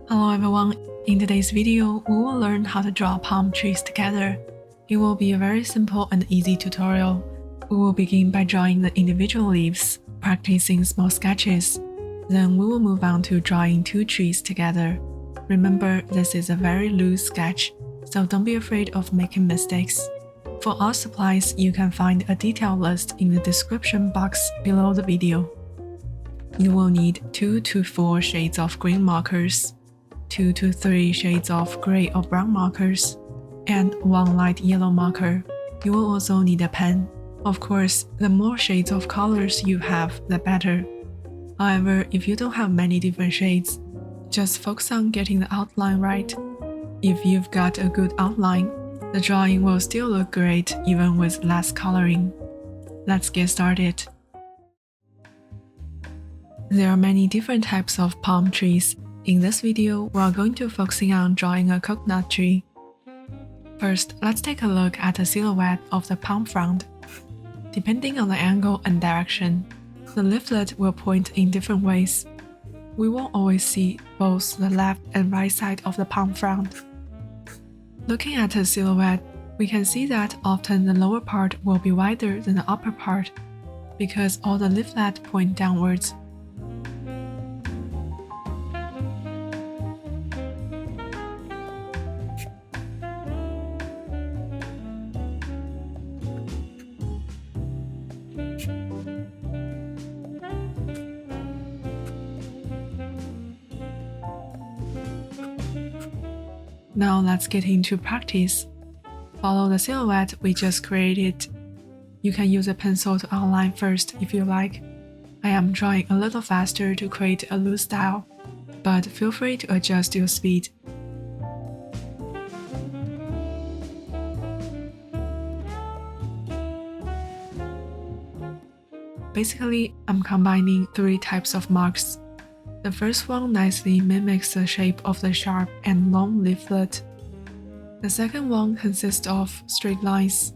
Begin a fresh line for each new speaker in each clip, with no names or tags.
Hello everyone, in today's video, we will learn how to draw palm trees together. It will be a very simple and easy tutorial. We will begin by drawing the individual leaves, practicing small sketches. Then we will move on to drawing two trees together. Remember, this is a very loose sketch, so don't be afraid of making mistakes. For all supplies, you can find a detailed list in the description box below the video. You will need 2 to 4 shades of green markers, 2 to 3 shades of gray or brown markers, and 1 light yellow marker. You will also need a pen. Of course, the more shades of colors you have, the better. However, if you don't have many different shades, just focus on getting the outline right. If you've got a good outline, the drawing will still look great even with less coloring. Let's get started. There are many different types of palm trees. In this video, we are going to focus on drawing a coconut tree. First, let's take a look at the silhouette of the palm frond. Depending on the angle and direction, the leaflet will point in different ways. We won't always see both the left and right side of the palm frond. Looking at the silhouette, we can see that often the lower part will be wider than the upper part, because all the leaflet point downwards. Now let's get into practice. Follow the silhouette we just created. You can use a pencil to outline first if you like. I am drawing a little faster to create a loose style, but feel free to adjust your speed. Basically, I'm combining 3 types of marks. The first one nicely mimics the shape of the sharp and long leaflet. The second one consists of straight lines.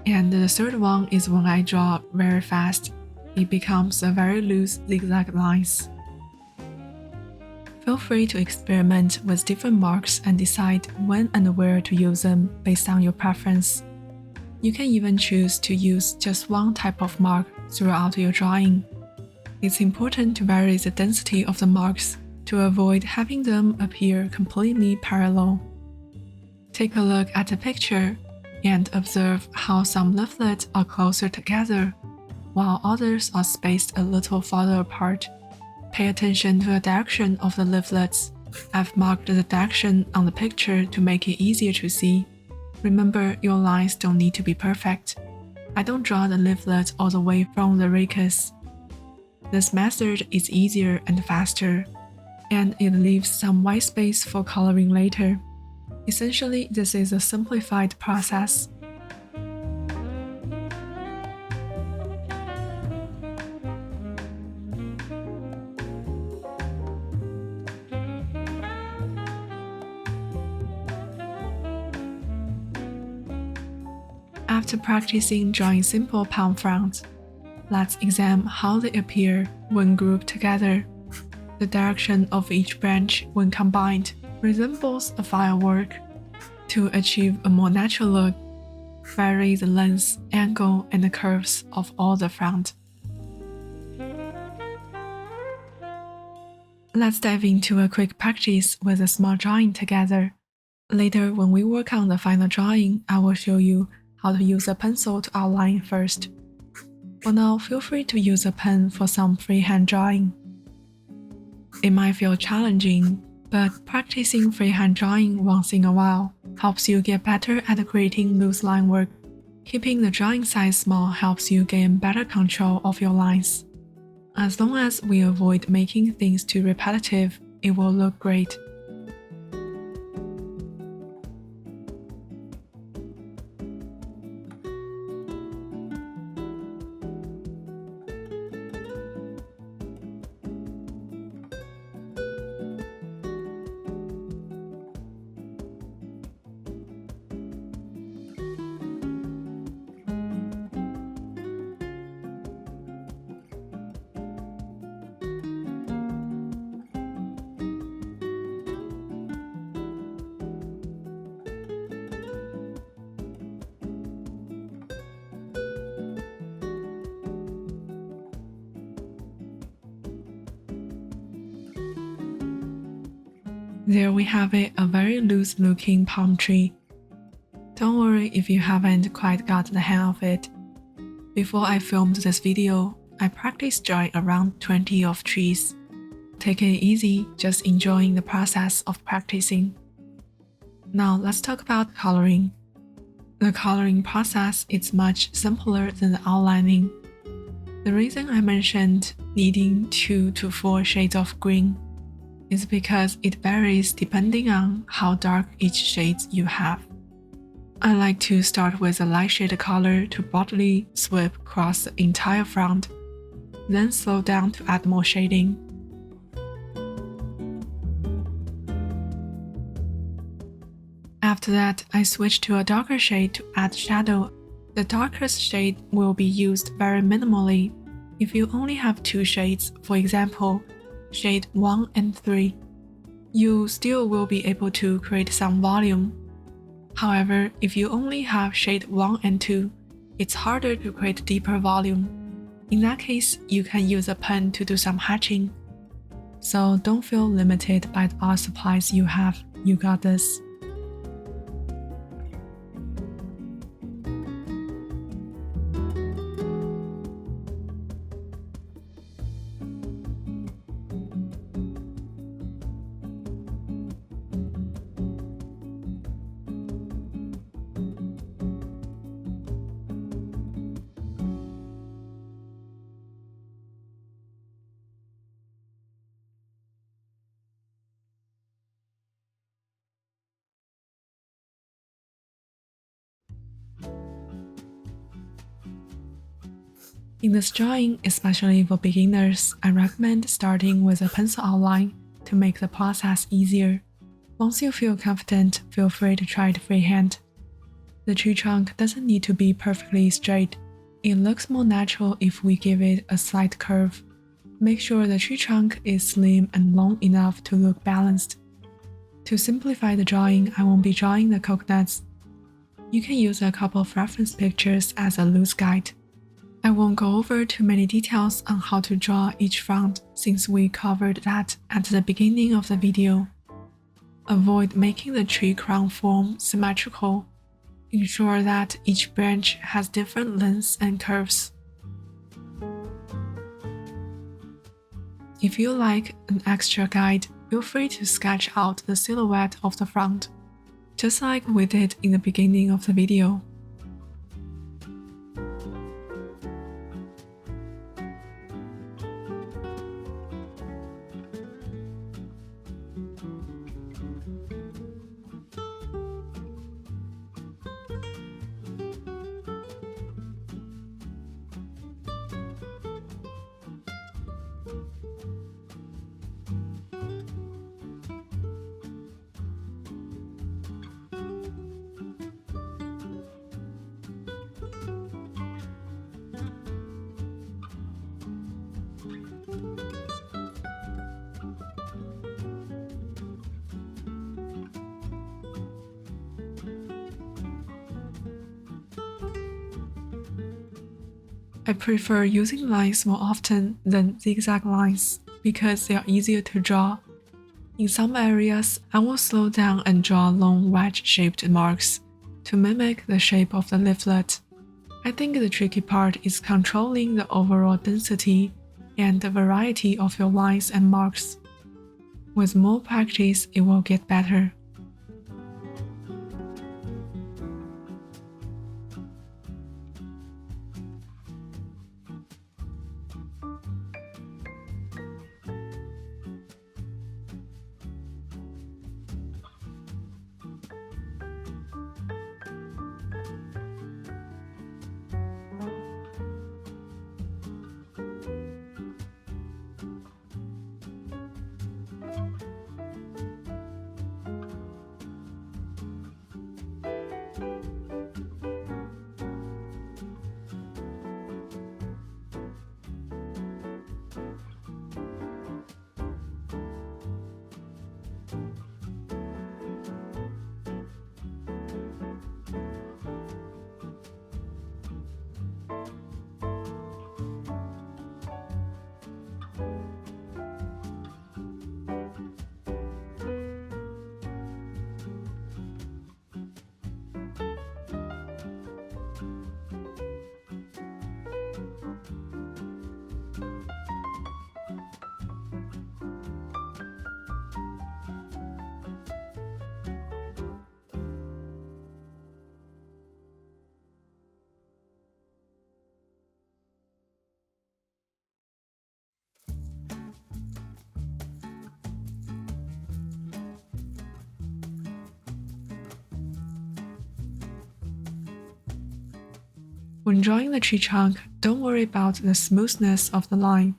And the third one is when I draw very fast, it becomes a very loose zigzag lines. Feel free to experiment with different marks and decide when and where to use them based on your preference. You can even choose to use just one type of mark throughout your drawing. It's important to vary the density of the marks to avoid having them appear completely parallel. Take a look at the picture and observe how some leaflets are closer together, while others are spaced a little farther apart. Pay attention to the direction of the leaflets. I've marked the direction on the picture to make it easier to see. Remember, your lines don't need to be perfect. I don't draw the leaflet all the way from the rachis. This method is easier and faster, and it leaves some white space for coloring later. Essentially, this is a simplified process. After practicing drawing simple palm fronds, let's examine how they appear when grouped together. The direction of each branch, when combined, resembles a firework. To achieve a more natural look, vary the length, angle, and the curves of all the frond. Let's dive into a quick practice with a small drawing together. Later, when we work on the final drawing, I will show you how to use a pencil to outline first. For now, feel free to use a pen for some freehand drawing. It might feel challenging, but practicing freehand drawing once in a while helps you get better at creating loose line work. Keeping the drawing size small helps you gain better control of your lines. As long as we avoid making things too repetitive, it will look great. There we have it, a very loose looking palm tree. Don't worry if you haven't quite got the hang of it. Before I filmed this video, I practiced drawing around 20 of trees. Take it easy, just enjoying the process of practicing. Now let's talk about coloring. The coloring process is much simpler than the outlining. The reason I mentioned needing 2 to 4 shades of green is because it varies depending on how dark each shade you have. I like to start with a light shade color to broadly sweep across the entire front, then slow down to add more shading. After that, I switch to a darker shade to add shadow. The darkest shade will be used very minimally. If you only have 2 shades, for example, shade 1 and 3, you still will be able to create some volume. However, if you only have shade 1 and 2, it's harder to create deeper volume. In that case, you can use a pen to do some hatching. So don't feel limited by the art supplies you have, you got this. In this drawing, especially for beginners, I recommend starting with a pencil outline to make the process easier. Once you feel confident, feel free to try it freehand. The tree trunk doesn't need to be perfectly straight. It looks more natural if we give it a slight curve. Make sure the tree trunk is slim and long enough to look balanced. To simplify the drawing, I won't be drawing the coconuts. You can use a couple of reference pictures as a loose guide. I won't go over too many details on how to draw each front since we covered that at the beginning of the video. Avoid making the tree crown form symmetrical. Ensure that each branch has different lengths and curves. If you like an extra guide, feel free to sketch out the silhouette of the front, just like we did in the beginning of the video. I prefer using lines more often than zigzag lines because they are easier to draw. In some areas, I will slow down and draw long wedge-shaped marks to mimic the shape of the leaflet. I think the tricky part is controlling the overall density and the variety of your lines and marks. With more practice, it will get better. When drawing the tree trunk, don't worry about the smoothness of the line.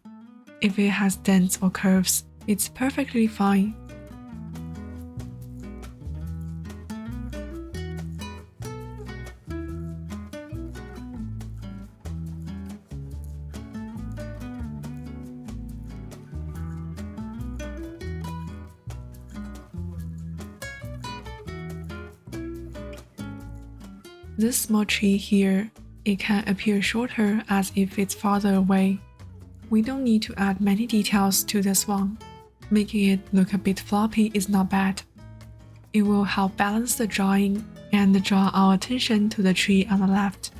If it has dents or curves, it's perfectly fine. This small tree here, it can appear shorter as if it's farther away. We don't need to add many details to this one. Making it look a bit floppy is not bad. It will help balance the drawing and draw our attention to the tree on the left.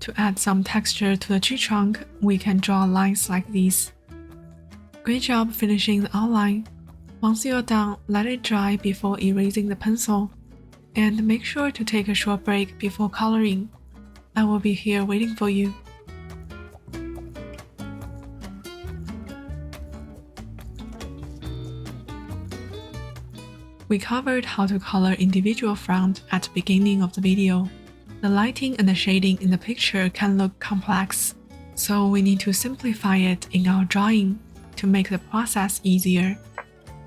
To add some texture to the tree trunk, we can draw lines like these. Great job finishing the outline. Once you're done, let it dry before erasing the pencil. And make sure to take a short break before coloring. I will be here waiting for you. We covered how to color individual front at the beginning of the video. The lighting and the shading in the picture can look complex, so we need to simplify it in our drawing to make the process easier.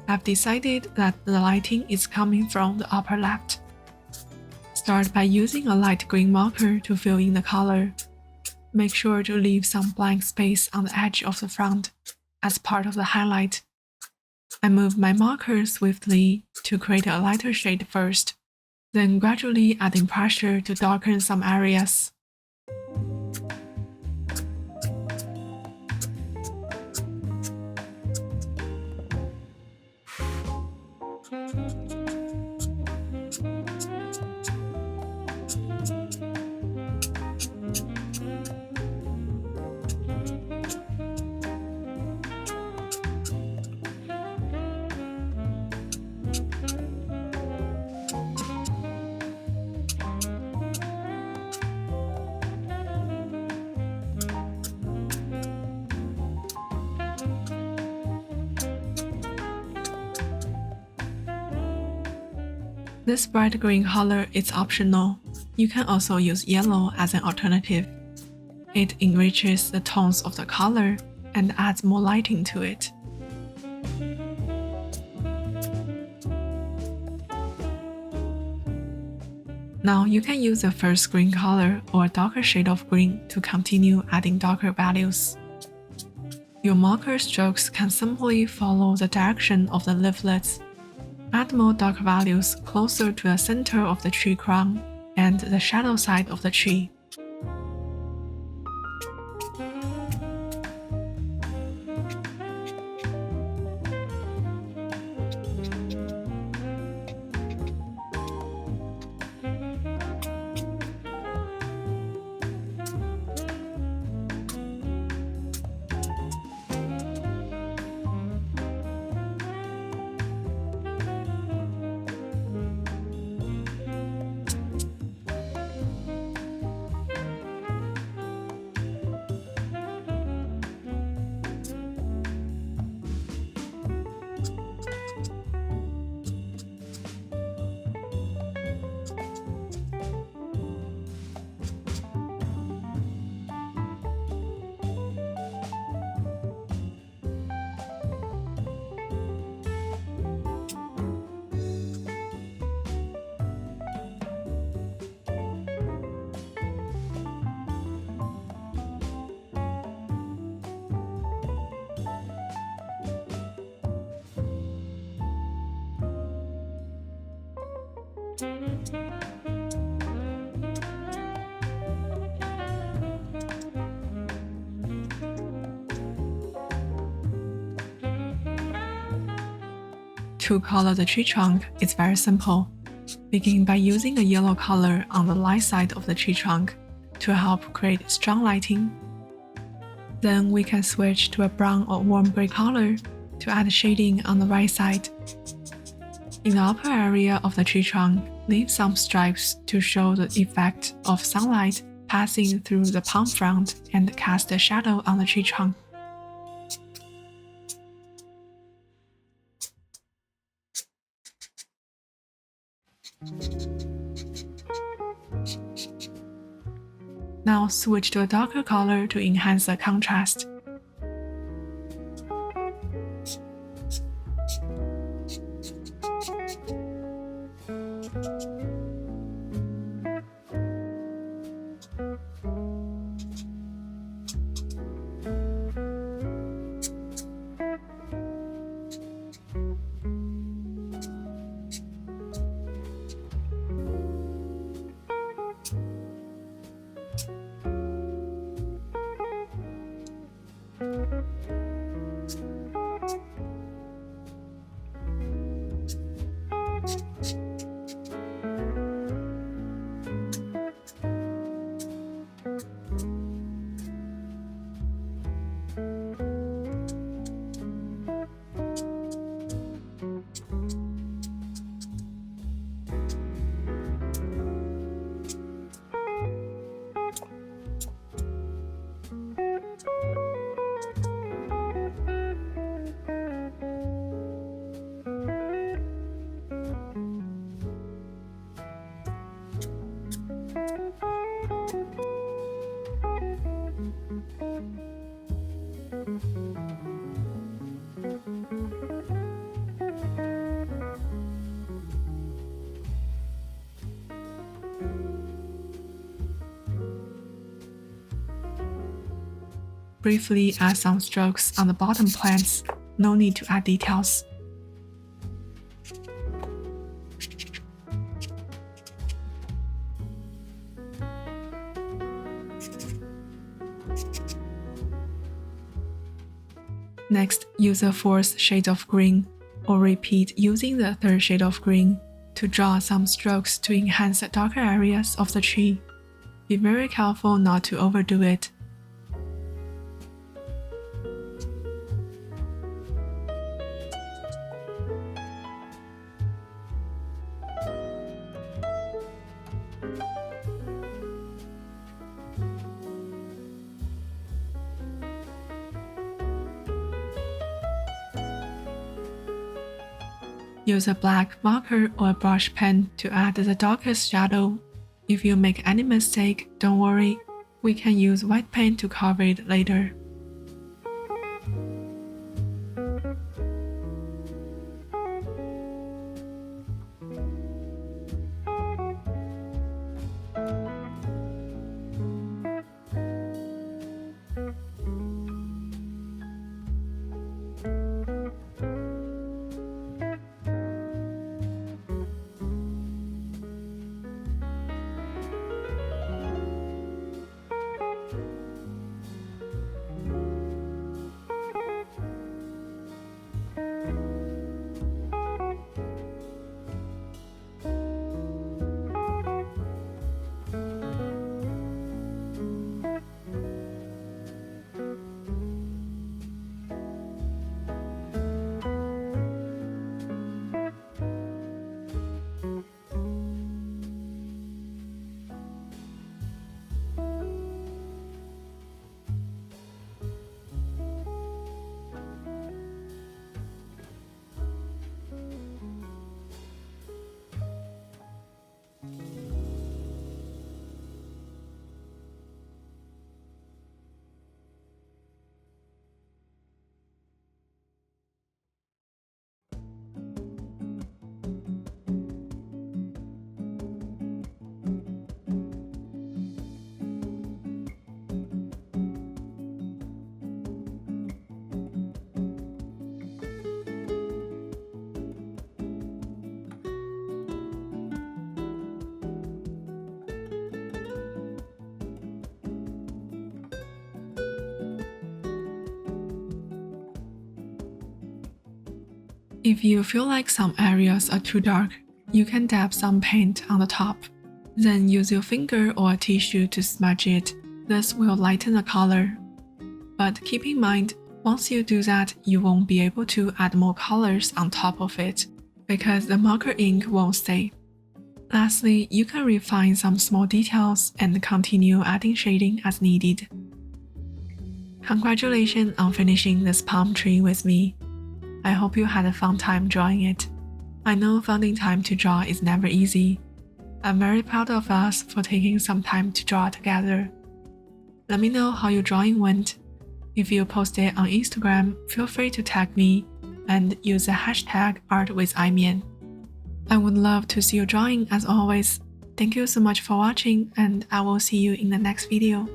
I've decided that the lighting is coming from the upper left. Start by using a light green marker to fill in the color. Make sure to leave some blank space on the edge of the front as part of the highlight. I move my marker swiftly to create a lighter shade first, then gradually adding pressure to darken some areas. This bright green color is optional. You can also use yellow as an alternative. It enriches the tones of the color and adds more lighting to it. Now you can use the first green color or a darker shade of green to continue adding darker values. Your marker strokes can simply follow the direction of the leaflets. Add more dark values closer to the center of the tree crown and the shadow side of the tree. To color the tree trunk, it's very simple. Begin by using a yellow color on the light side of the tree trunk to help create strong lighting. Then we can switch to a brown or warm gray color to add shading on the right side. In the upper area of the tree trunk, leave some stripes to show the effect of sunlight passing through the palm frond and cast a shadow on the tree trunk. Now switch to a darker color to enhance the contrast. Briefly add some strokes on the bottom plants, no need to add details. Next, use a fourth shade of green, or repeat using the third shade of green to draw some strokes to enhance the darker areas of the tree. Be very careful not to overdo it. Use a black marker or a brush pen to add the darkest shadow. If you make any mistake, don't worry, we can use white paint to cover it later. If you feel like some areas are too dark, You can dab some paint on the top. Then use your finger or a tissue to smudge it. This will lighten the color. But keep in mind, once you do that, you won't be able to add more colors on top of it, because the marker ink won't stay. Lastly, you can refine some small details and continue adding shading as needed. Congratulations on finishing this palm tree with me. I hope you had a fun time drawing it. I know finding time to draw is never easy. I'm very proud of us for taking some time to draw together. Let me know how your drawing went. If you post it on Instagram, feel free to tag me and use the hashtag #artwithimian. I would love to see your drawing as always. Thank you so much for watching, and I will see you in the next video.